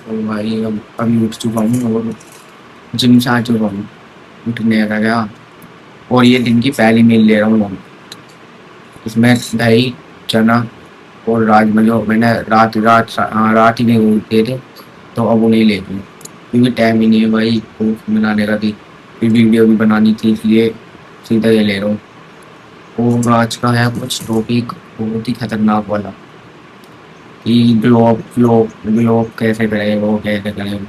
और भाई अब अभी उठ चुका हूँ और जिम से आ चुका हूँ। उठने का क्या, और ये दिन की पहली मील ले रहा हूँ। इसमें दही, चना और राजमा जो मैंने रात ही में उठे थे, तो अब उन्हें लेते हूँ क्योंकि टाइम ही नहीं है भाई भूख बनाने का थी। फिर वीडियो भी बनानी थी, इसलिए सीधा ये ले रहा हूँ। और आज का है कुछ टॉपिक बहुत ही खतरनाक वाला कि ग्लोब ग्लोब ग्लोब कैसे करें, वो कैसे करें।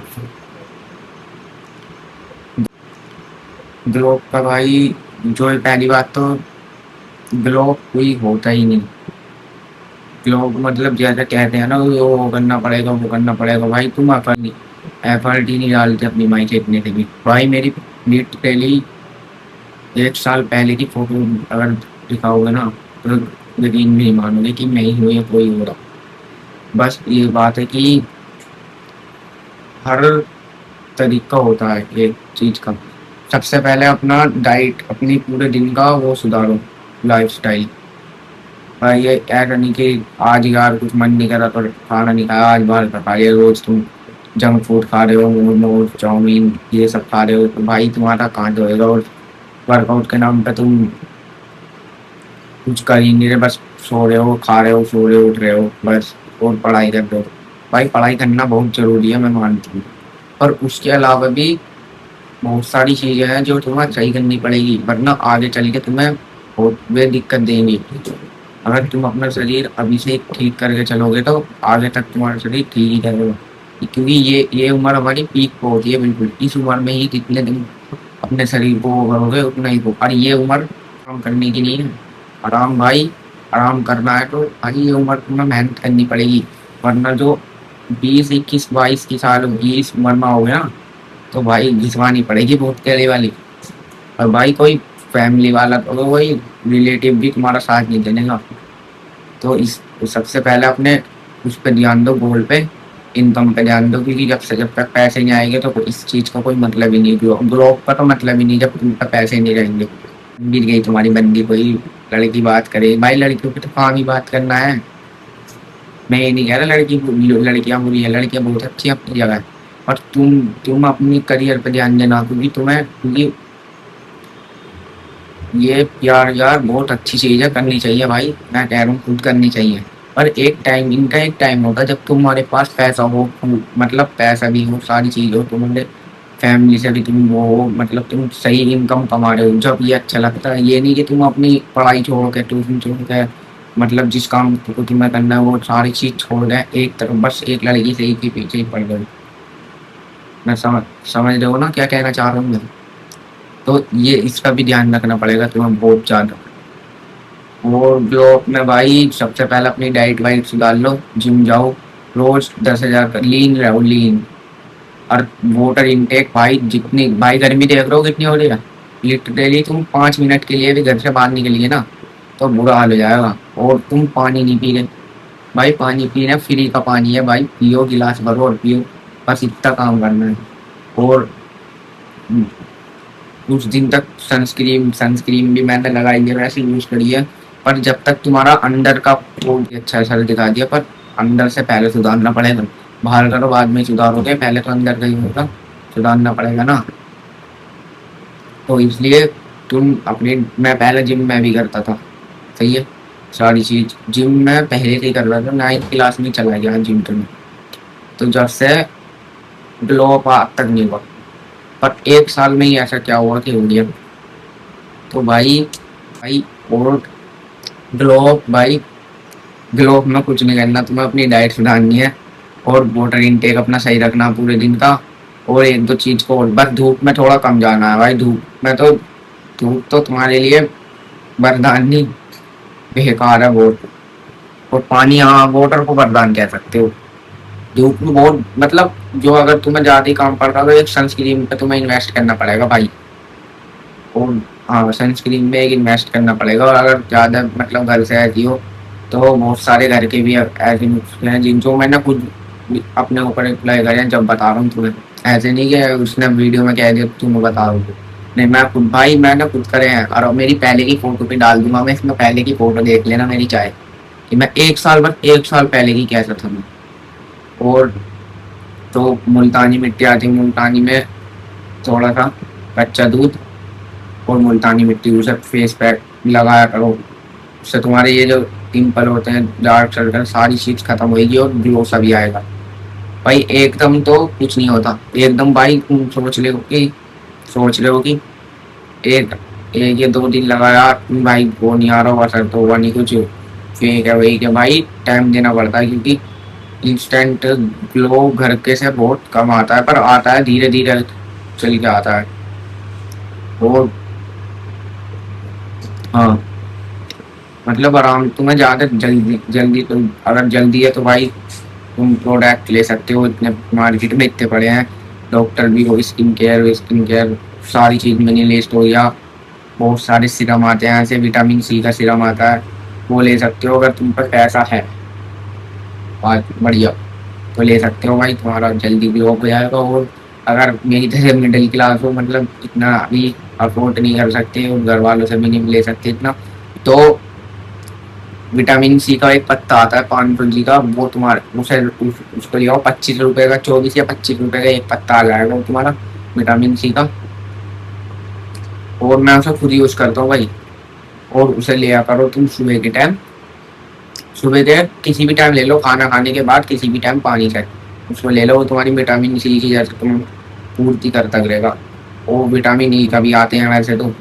ग्लोब का भाई, जो है पहली बात तो ग्लोब कोई होता ही नहीं। ग्लोब मतलब जैसे कहते हैं ना, वो करना पड़ेगा वो करना पड़ेगा, भाई तुम एफर्ट ही नहीं डालते अपनी माई से इतने से भी। भाई मेरी लिटरली 1 साल पहले की फोटो अगर दिखाओगे ना, तो यकीन नहीं मानोगे कि मैं ही हूँ या कोई हो रहा। बस ये बात है कि हर तरीका होता है एक चीज का। सबसे पहले अपना डाइट, अपनी पूरे दिन का वो सुधारो, लाइफस्टाइल। भाई ये ऐसा नहीं कि आज यार कुछ मन नहीं करा तो खाना नहीं खाया, आज बाहर का खा लिया। रोज तुम जंक फूड खा रहे हो, मोमोज चाउमीन ये सब खा रहे हो, तो भाई तुम्हारा कहाँ होएगा। और वर्कआउट के नाम पे तुम कुछ कर ही नहीं रहे, बस सो रहे हो, खा रहे हो, सो रहे हो, उठ रहे हो बस, और पढ़ाई कर रहे हो। भाई पढ़ाई करना बहुत जरूरी है, मैं मानती हूँ, पर उसके अलावा भी बहुत सारी चीजें हैं जो तुम्हें सही करनी पड़ेगी, वरना आगे चल के तुम्हें बहुत वे दिक्कत देंगी। अगर तुम अपना शरीर अभी से ठीक करके चलोगे तो आगे तक तुम्हारा शरीर ठीक ही रहेगा। क्योंकि ये उम्र हमारी पीक पे होती है, बिल्कुल इस उम्र में ही जितने दिन अपने शरीर को वो करोगे उतना ही हो। और ये उम्र काम करने की नहीं है, आराम भाई, आराम करना है तो भाई ये उम्र तुम्हें मेहनत करनी पड़ेगी। वरना जो 20, 21, 22 की साल होगी इस उम्र में हो गया, तो भाई घिसवानी पड़ेगी बहुत तेरे वाली। और भाई कोई फैमिली वाला तो कोई रिलेटिव भी तुम्हारा साथ नहीं देने का। तो इस सबसे पहले अपने उस पर ध्यान दो, गोल पे, इनकम पे ध्यान दो, क्योंकि जब तक पैसे नहीं आएंगे तो इस चीज का कोई मतलब ही नहीं। ग्रोथ का तो मतलब ही नहीं जब तुम पे पैसे नहीं रहेंगे। गिर गई तुम्हारी बंदी, कोई लड़की बात करे, भाई लड़कियों पे तो काम ही बात करना है। मैं ये नहीं कह रहा लड़कियां बुरी है, लड़कियां बहुत अच्छी हैं अपनी जगह। और तुम अपनी करियर पे ध्यान देना, क्योंकि ये प्यार यार बहुत अच्छी चीज है, करनी चाहिए भाई, मैं कह रहा हूँ खुद करनी चाहिए। पर एक टाइम, इनका एक टाइम होगा जब तुम्हारे पास पैसा हो, मतलब पैसा भी हो, सारी चीज हो, तुम्हारे फैमिली से भी तुम वो हो, मतलब तुम सही इनकम कमा रहे हो, जब ये अच्छा लगता है। ये नहीं कि तुम अपनी पढ़ाई छोड़ के, ट्यूशन छोड़ के, मतलब जिस काम को तुम्हें करना है वो सारी चीज छोड़ गए एक तरफ, बस एक लड़की से ही के पीछे ही पड़ गए। मैं समझ रहे हो ना क्या कहना चाह रहा हूँ मैं। तो ये इसका भी ध्यान रखना पड़ेगा तुम्हें बहुत ज्यादा। और जो अपने भाई सबसे पहले अपनी डाइट वाइट सुधार लो, जिम जाओ, रोज 10,000 का लीन रहो, लीन। और वाटर इनटेक भाई, जितनी भाई गर्मी देख रहे हो कितनी हो रही है, लिटरली तुम 5 मिनट के लिए भी घर से बाहर निकलिए ना तो बुरा हाल हो जाएगा। और तुम पानी नहीं पी रहे, भाई पानी पीना फ्री का पानी है भाई, पियो, गिलास भरो और पियो, बस इतना काम करना है। और कुछ दिन तक सनस्क्रीन सनस्क्रीन भी मैंने लगाई है, वैसे यूज करी है। पर जब तक तुम्हारा अंदर का वो अच्छा असर दिखा दिया, पर अंदर से पहले सुधारना पड़ेगा। बाहर का तो बाद में सुधारोगे, पहले तो अंदर का ही होगा, सुधारना पड़ेगा ना। तो इसलिए तुम अपने, मैं पहले जिम में भी करता था, सही है, सारी चीज जिम में पहले से ही कर रहा था, 9th क्लास में चला गया जिम करने। तो जब से ग्लो अप आज तक नहीं हुआ, पर 1 साल में ही ऐसा क्या हुआ कि हो गया। तो भाई और ग्लोब भाई, ग्लोब में कुछ नहीं करना, तुम्हें अपनी डाइट सुधारनी है और वाटर इनटेक अपना सही रखना पूरे दिन का। और एक दो चीज को और, बस धूप में थोड़ा कम जाना है भाई। धूप तो तुम्हारे लिए वरदान नहीं, बेकार है बहुत। और पानी, हाँ वाटर को वरदान कह सकते हो। धूप में बहुत, मतलब जो अगर तुम्हें ज्यादा ही काम पड़ रहा है तो एक सनस्क्रीन पे तुम्हें इन्वेस्ट करना पड़ेगा भाई। और हाँ, सनस्क्रीन में एक इन्वेस्ट करना पड़ेगा। और अगर ज़्यादा मतलब घर से ऐसी हो तो बहुत सारे घर के भी ऐसे नुस्खे हैं जिनको मैंने खुद अपने ऊपर अप्लाई करे हैं, जब बता रहा हूँ तुम्हें। ऐसे नहीं कि उसने वीडियो में कह दिया तुम्हें बता रहा हूँ, नहीं, मैं खुद भाई, मैंने खुद करे हैं। और मेरी पहले की फोटो भी डाल दूंगा मैं इसमें, पहले की फोटो देख लेना मेरी, चाहे कि मैं 1 साल पहले की कैसा था मैं। और तो मुल्तानी मिट्टी आती है, मुल्तानी में थोड़ा सा कच्चा दूध और मुल्तानी मिट्टी, उसे फेस पैक लगाया करो। उससे तुम्हारे ये जो पिंपल होते हैं, डार्क सर्कल, सारी चीज खत्म होगी और ग्लो सा भी आएगा। भाई एकदम तो कुछ नहीं होता, एकदम भाई तुम सोच रहे हो कि एक एक या 2 दिन लगाया भाई वो नहीं आ रहा, असर तो हुआ नहीं कुछ, फेक है वही क्या भाई, टाइम देना पड़ता है क्योंकि इंस्टेंट ग्लो घर के से बहुत कम आता है, पर आता है धीरे धीरे चल के आता है। और हाँ, मतलब आराम तुम्हें ज्यादा जल्दी जल्दी तुम अगर जल्दी है तो भाई तुम प्रोडक्ट ले सकते हो, इतने मार्केट में इतने पड़े हैं। डॉक्टर भी हो, स्किन केयर सारी चीज मैंने लिस्ट हो गया। बहुत सारे सीरम आते हैं, ऐसे विटामिन सी का सीरम आता है, वो ले सकते हो अगर तुम पर पैसा है। और बढ़िया, तो ले सकते हो भाई, तुम्हारा जल्दी भी हो जाएगा। और अगर मेरी तरह मिडिल क्लास हो, मतलब इतना अभी अफोर्ड नहीं कर सकते और घर वालों से भी नहीं ले सकते इतना, तो विटामिन सी का एक पत्ता आता है 500 जी का, वो तुम्हारे उसको ले आओ, 25 रुपए का, 24 या 25 रुपए का एक पत्ता आ जाएगा वो तुम्हारा विटामिन सी का। और मैं उसे खुद यूज करता हूँ भाई। और उसे लिया करो तुम सुबह के टाइम, सुबह के किसी भी टाइम ले लो, खाना खाने के बाद किसी भी टाइम पानी से उसको ले लो, वो तुम्हारी विटामिन सी की जैसे तुम पूर्ति करता रहेगा। और विटामिन ई का भी आते हैं वैसे तो,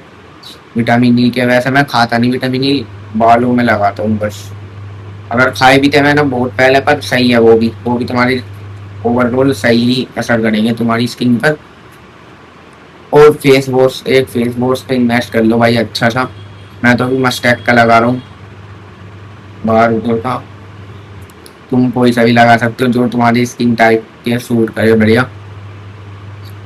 विटामिन ई के वैसे मैं खाता नहीं, विटामिन ई बालों में लगाता हूँ बस। अगर खाए भी थे मैंने बहुत पहले, पर सही है वो भी तुम्हारी ओवरऑल सही ही असर करेंगे तुम्हारी स्किन पर। और फेस वॉश पे इन्वेस्ट कर लो भाई अच्छा सा। मैं तो अभी मस्टैक का लगा रहा हूँ, बाहर उधर का। तुम कोई सा भी लगा सकते हो जो तुम्हारी स्किन टाइप के सूट करे बढ़िया।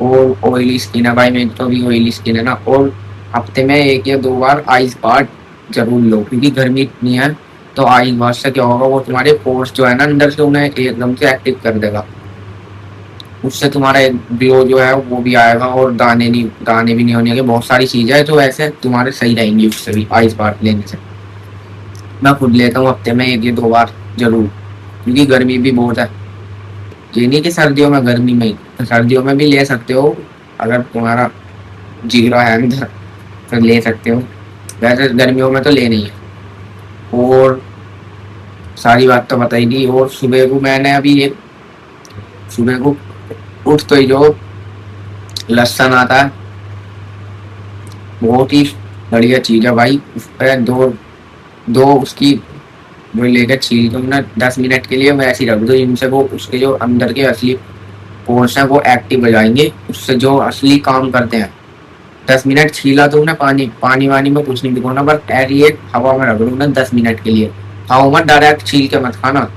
और ऑयली स्किन है भाई, मेरी तो अभी ऑयली स्किन है ना। और हफ्ते में 1 या 2 बार आइस बाथ जरूर लो, क्योंकि गर्मी इतनी है। तो आइस बाथ से क्या होगा, वो तुम्हारे पोर्स जो है ना अंदर से उन्हें एकदम से एक्टिव कर देगा। उससे तुम्हारा ग्लो जो है वो भी आएगा, और दाने भी नहीं होने के। बहुत सारी चीजें हैं जो ऐसे तुम्हारे सही रहेंगी उससे भी, आइस बाथ लेने से। मैं खुद लेता हूँ हफ्ते में 1 या 2 बार जरूर, क्योंकि गर्मी भी बहुत है। ये नहीं कि सर्दियों में गर्मी में ही, तो सर्दियों में भी ले सकते हो अगर तुम्हारा जीरा है अंदर, तो ले सकते हो। वैसे गर्मियों में तो लेनी है। और सारी बात तो बताई दी। और सुबह को मैंने अभी एक, सुबह को उठ तो ही जो लहसुन आता है, बहुत ही बढ़िया चीज है भाई। उस पर दो दो उसकी वो लेकर छील के ना 10 मिनट के लिए वैसे ही रख दो, जिनसे वो उसके जो अंदर के असली पोर्स हैं वो एक्टिव हो जाएंगे, उससे जो असली काम करते हैं। 10 मिनट छीला तो ना, पानी पानी वानी में कुछ नहीं भिगोना, बस एरिएट हवा में रख दो ना 10 मिनट के लिए। खाओ मत, डायरेक्ट छील के मत खाना।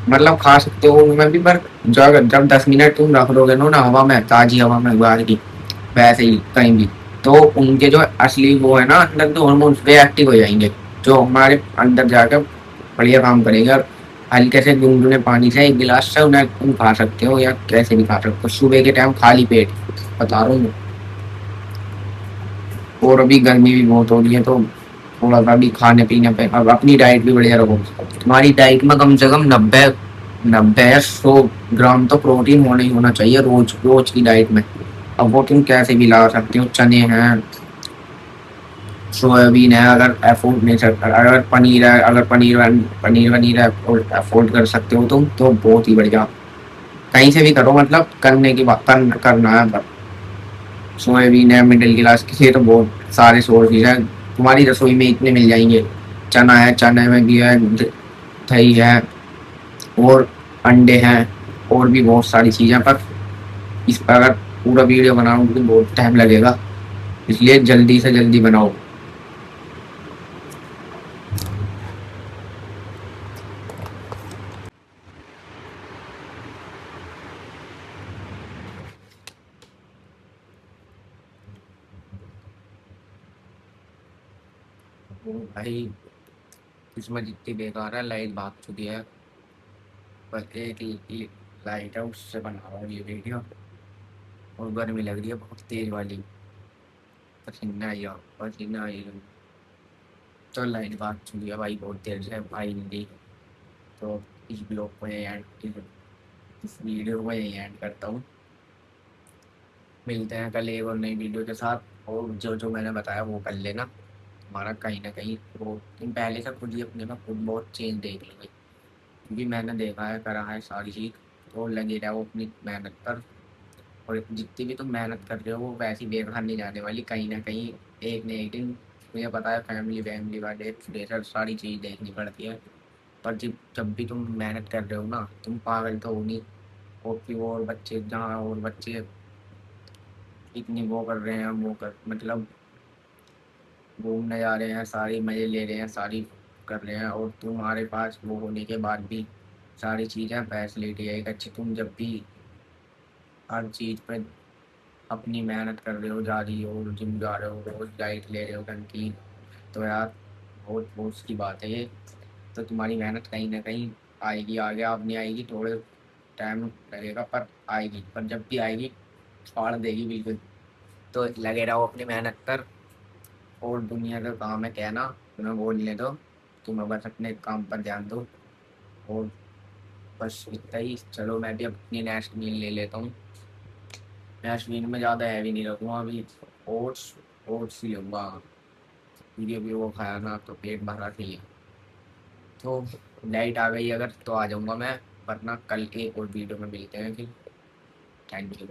मतलब खा सकते हो उनमें भी, पर जब 10 मिनट तुम रख दोगे ना हवा में, ताजी हवा में बाहर की, वैसे ही कहीं भी, तो उनके जो असली वो है ना अंदर के हॉर्मोन्स वे एक्टिव हो जाएंगे, जो हमारे अंदर जाकर बढ़िया काम करेंगे। और हल्के से गुनगुने पानी से 1 गिलास से उन्हें तुम खा सकते हो, या कैसे भी खा सकते हो सुबह के टाइम खाली पेट, बता रहा हूँ। और अभी गर्मी भी बहुत हो रही है, तो थोड़ा सा भी खाने पीने पे अब अपनी डाइट भी बढ़िया रखो। तुम्हारी डाइट में कम से कम 90 90 100 ग्राम तो प्रोटीन होना ही होना चाहिए रोज रोज की डाइट में। अब वो तुम कैसे भी ला सकते हो, चने हैं, सोयाबीन है, अगर अफोर्ड नहीं सकता, अगर पनीर है, अगर पनीर वनीर है और अफोर्ड कर सकते हो तुम, तो बहुत ही बढ़िया। कहीं से भी करो, मतलब करने की बात करना है मतलब। सोयाबीन है मिडिल क्लास के लिए तो बहुत सारे सोर्सेज हैं, तुम्हारी रसोई में इतने मिल जाएंगे। चना है, चने में भी है, दही है, और अंडे हैं, और भी बहुत सारी चीज़ें। पर इस पर अगर पूरा वीडियो बनाऊंगी तो बहुत टाइम लगेगा, इसलिए जल्दी से जल्दी बनाओ। तो भाई किस्मत इतनी बेकार है, लाइट भाग चुकी है। बस एक लाइट है, उससे बना रहा हूँ ये वीडियो। और गर्मी लग रही है बहुत तेज वाली, पसीना आई। तो लाइट भाग चुकी है भाई, बहुत देर से भाई नहीं दी। तो इस ब्लॉग को एंड इस वीडियो को मैं यही एंड करता हूँ। मिलते हैं कल एक और नई वीडियो के साथ, और जो जो मैंने बताया वो कर लेना। तुम्हारा कहीं ना कहीं वो तुम पहले से खुद ही अपने में खुद बहुत चेंज देख लोगे, क्योंकि मैंने देखा है, करा है सारी चीज। तो लगे रहो अपनी मेहनत पर, और जितनी भी तुम मेहनत कर रहे हो वो वैसी बेकार नहीं जाने वाली कहीं ना कहीं। एक न एक दिन, मुझे पता है फैमिली वैमिली वाले प्रेशर सारी चीज देखनी पड़ती है, पर जब जब भी तुम मेहनत कर रहे हो ना, तुम पागल तो हो नहीं। और कि और बच्चे, जहाँ और बच्चे इतनी वो कर रहे हैं, वो कर मतलब घूमने जा रहे हैं, सारी मजे ले रहे हैं, सारी कर रहे हैं, और तुम्हारे पास वो होने के बाद भी सारी चीजें फैसिलिटी है एक अच्छी, तुम जब भी हर चीज पे अपनी मेहनत कर रहे हो, जा रही हो, जिम जा रहे हो, रोज डाइट ले रहे हो ढंग की, तो यार बहुत बहुत की बात है ये। तो तुम्हारी मेहनत कहीं ना कहीं आएगी आगे, अब नहीं आएगी, थोड़े टाइम लगेगा पर आएगी, पर जब भी आएगी फाड़ देगी बिल्कुल। तो लगे रहो अपनी मेहनत पर, और दुनिया का काम है कहना, तुम्हें बोलने दो, तुम्हें बस अपने काम पर ध्यान दो। और बस इतना ही, चलो मैं भी अपनी नेक्स्ट मील ले लेता हूँ। नेक्स्ट मील में ज़्यादा हैवी नहीं रखूँगा अभी, ओट्स ओट्स ही लूँगा, क्योंकि अभी वो खाया ना तो पेट भरा नहीं है। तो लाइट आ गई अगर तो आ जाऊँगा मैं, वरना कल के एक और वीडियो में मिलते हैं फिर। Thank you.